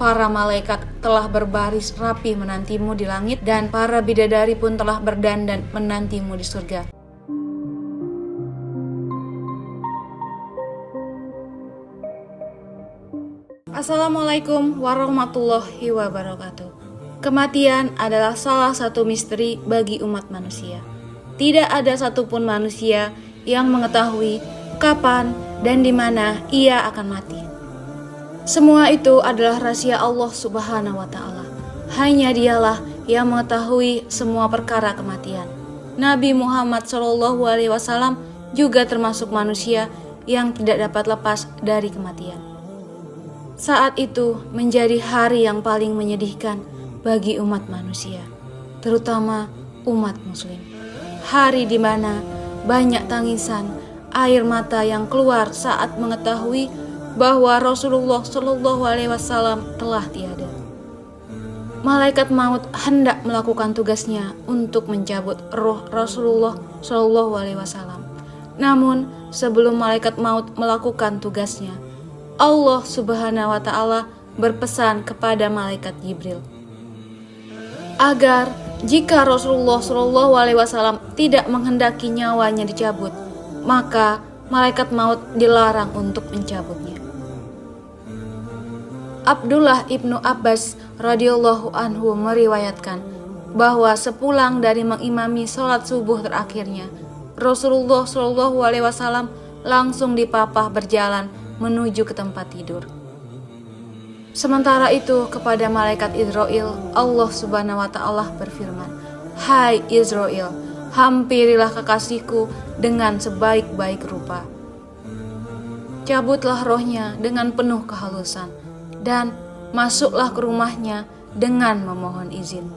Para malaikat telah berbaris rapi menantimu di langit, dan para bidadari pun telah berdandan menantimu di surga. Assalamualaikum warahmatullahi wabarakatuh. Kematian adalah salah satu misteri bagi umat manusia. Tidak ada satupun manusia yang mengetahui kapan dan di mana ia akan mati. Semua itu adalah rahasia Allah Subhanahu wa Ta'ala. Hanya Dialah yang mengetahui semua perkara kematian. Nabi Muhammad SAW juga termasuk manusia yang tidak dapat lepas dari kematian. Saat itu menjadi hari yang paling menyedihkan bagi umat manusia, terutama umat muslim. Hari di mana banyak tangisan, air mata yang keluar saat mengetahui bahwa Rasulullah SAW telah tiada. Malaikat maut hendak melakukan tugasnya untuk mencabut roh Rasulullah SAW. Namun sebelum malaikat maut melakukan tugasnya, Allah Subhanahu wa Ta'ala berpesan kepada malaikat Jibril agar jika Rasulullah SAW tidak menghendaki nyawanya dicabut, maka malaikat maut dilarang untuk mencabutnya. Abdullah ibnu Abbas radhiyallahu anhu meriwayatkan bahwa sepulang dari mengimami sholat subuh terakhirnya, Rasulullah SAW langsung dipapah berjalan menuju ke tempat tidur. Sementara itu kepada malaikat Israil, Allah Subhanahu wa Ta'ala berfirman, "Hai Israil, hampirilah kekasihku dengan sebaik-baik rupa. Cabutlah rohnya dengan penuh kehalusan, dan masuklah ke rumahnya dengan memohon izin.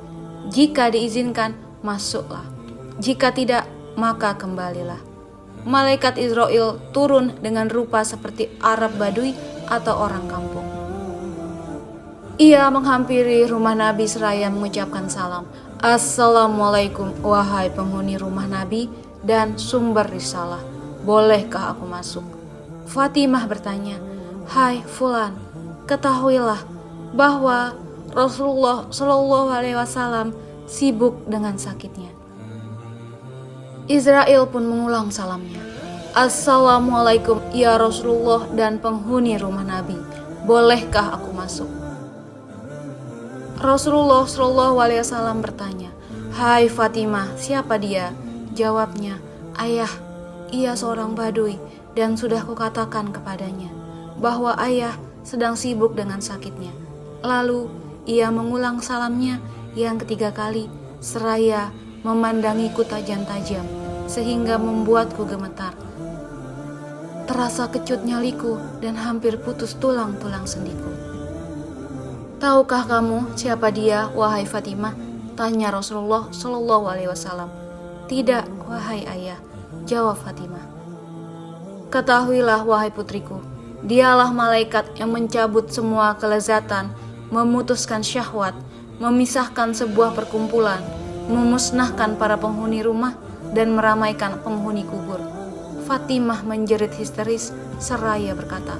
Jika diizinkan, masuklah. Jika tidak, maka kembalilah." Malaikat Israil turun dengan rupa seperti Arab Badui atau orang kampung. Ia menghampiri rumah Nabi seraya mengucapkan salam. "Assalamualaikum wahai penghuni rumah Nabi dan sumber risalah. Bolehkah aku masuk?" Fatimah bertanya, "Hai Fulan, ketahuilah bahwa Rasulullah SAW sibuk dengan sakitnya." Israel pun mengulang salamnya. "Assalamualaikum ya Rasulullah dan penghuni rumah Nabi. Bolehkah aku masuk?" Rasulullah SAW bertanya, "Hai Fatimah, siapa dia?" Jawabnya, "Ayah, ia seorang badui dan sudah kukatakan kepadanya bahwa ayah sedang sibuk dengan sakitnya." Lalu ia mengulang salamnya yang ketiga kali seraya memandangiku tajam-tajam sehingga membuatku gemetar. Terasa kecut nyaliku dan hampir putus tulang-tulang sendiku. "Tahukah kamu siapa dia, wahai Fatimah?" tanya Rasulullah SAW. "Tidak, wahai ayah," jawab Fatimah. "Ketahuilah wahai putriku, dialah malaikat yang mencabut semua kelezatan, memutuskan syahwat, memisahkan sebuah perkumpulan, memusnahkan para penghuni rumah, dan meramaikan penghuni kubur." Fatimah menjerit histeris seraya berkata,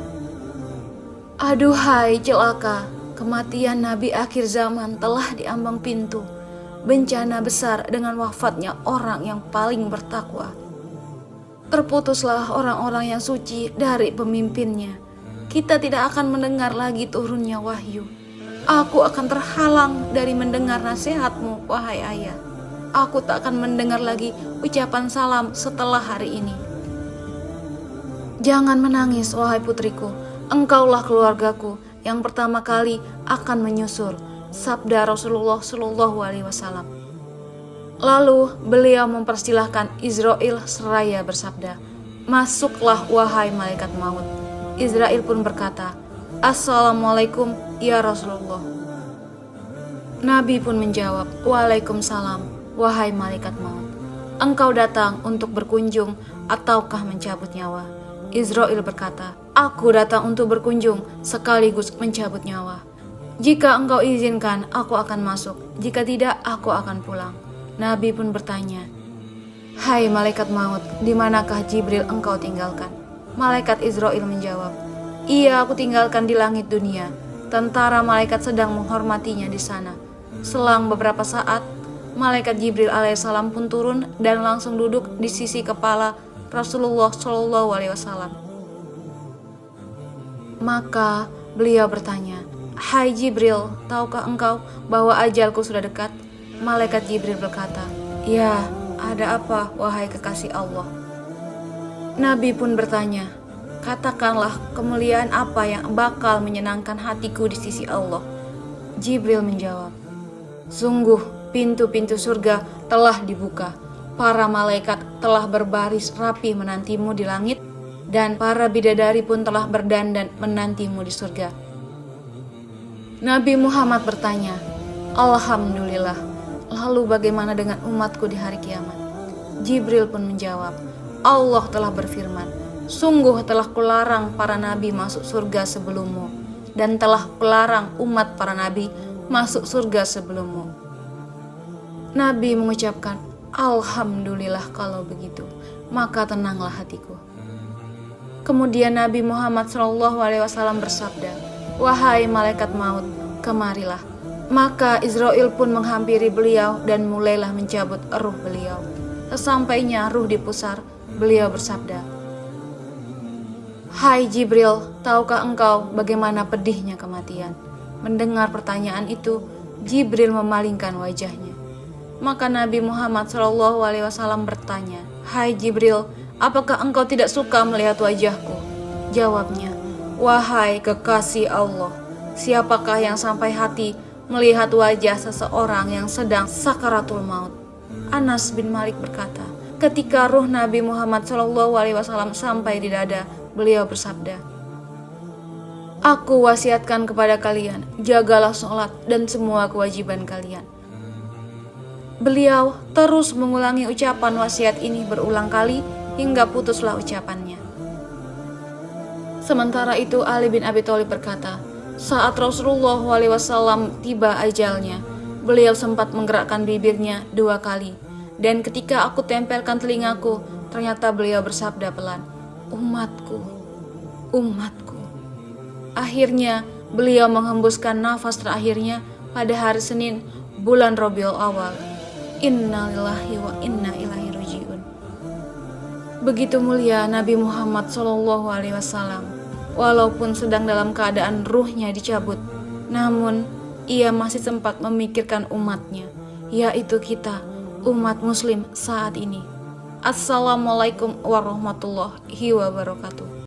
"Aduhai celaka, kematian Nabi akhir zaman telah diambang pintu. Bencana besar dengan wafatnya orang yang paling bertakwa. Terputuslah orang-orang yang suci dari pemimpinnya. Kita tidak akan mendengar lagi turunnya wahyu. Aku akan terhalang dari mendengar nasihatmu, wahai ayah. Aku tak akan mendengar lagi ucapan salam setelah hari ini. Jangan menangis, wahai putriku. Engkaulah keluargaku yang pertama kali akan menyusur," sabda Rasulullah SAW. Lalu beliau mempersilahkan Israil seraya bersabda, "Masuklah wahai malaikat maut." Israil pun berkata, "Assalamualaikum ya Rasulullah." Nabi pun menjawab, "Waalaikumsalam, wahai malaikat maut. Engkau datang untuk berkunjung ataukah mencabut nyawa?" Israil berkata, "Aku datang untuk berkunjung sekaligus mencabut nyawa. Jika engkau izinkan, aku akan masuk. Jika tidak, aku akan pulang." Nabi pun bertanya, "Hai malaikat maut, di manakah Jibril engkau tinggalkan?" Malaikat Israil menjawab, "Ia aku tinggalkan di langit dunia. tentara malaikat sedang menghormatinya di sana. Selang beberapa saat, malaikat Jibril alaihissalam pun turun dan langsung duduk di sisi kepala Rasulullah Shallallahu Alaihi Wasallam. Maka beliau bertanya, "Hai Jibril, tahukah engkau bahwa ajalku sudah dekat?" Malaikat Jibril berkata, "Ya, ada apa wahai kekasih Allah?" Nabi pun bertanya, "Katakanlah kemuliaan apa yang bakal menyenangkan hatiku di sisi Allah?" Jibril menjawab, "Sungguh pintu-pintu surga telah dibuka. Para malaikat telah berbaris rapi menantimu di langit, dan para bidadari pun telah berdandan menantimu di surga." Nabi Muhammad bertanya, "Alhamdulillah, lalu bagaimana dengan umatku di hari kiamat?" Jibril pun menjawab, "Allah telah berfirman, sungguh telah kularang para nabi masuk surga sebelummu, dan telah kularang umat para nabi masuk surga sebelummu." Nabi mengucapkan, "Alhamdulillah kalau begitu, maka tenanglah hatiku." Kemudian Nabi Muhammad SAW bersabda, "Wahai malaikat maut, kemarilah." Maka Israel pun menghampiri beliau dan mulailah mencabut ruh beliau. Sesampainya ruh di pusar, beliau bersabda, "Hai Jibril, tahukah engkau bagaimana pedihnya kematian?" Mendengar pertanyaan itu, Jibril memalingkan wajahnya. Maka Nabi Muhammad SAW bertanya, "Hai Jibril, apakah engkau tidak suka melihat wajahku?" Jawabnya, "Wahai kekasih Allah, siapakah yang sampai hati melihat wajah seseorang yang sedang sakaratul maut?" Anas bin Malik berkata, ketika ruh Nabi Muhammad SAW sampai di dada, beliau bersabda, "Aku wasiatkan kepada kalian, jagalah sholat dan semua kewajiban kalian." Beliau terus mengulangi ucapan wasiat ini berulang kali hingga putuslah ucapannya. Sementara itu Ali bin Abi Thalib berkata, saat Rasulullah SAW tiba ajalnya, beliau sempat menggerakkan bibirnya 2 kali, dan ketika aku tempelkan telingaku, ternyata beliau bersabda pelan, "Umatku, umatku." Akhirnya beliau menghembuskan nafas terakhirnya pada hari Senin bulan Rabiul Awal. Innalillahi wa inna ilaihi rajiun. Begitu mulia Nabi Muhammad SAW, walaupun sedang dalam keadaan ruhnya dicabut, namun ia masih sempat memikirkan umatnya, yaitu kita, umat muslim saat ini. Assalamualaikum warahmatullahi wabarakatuh.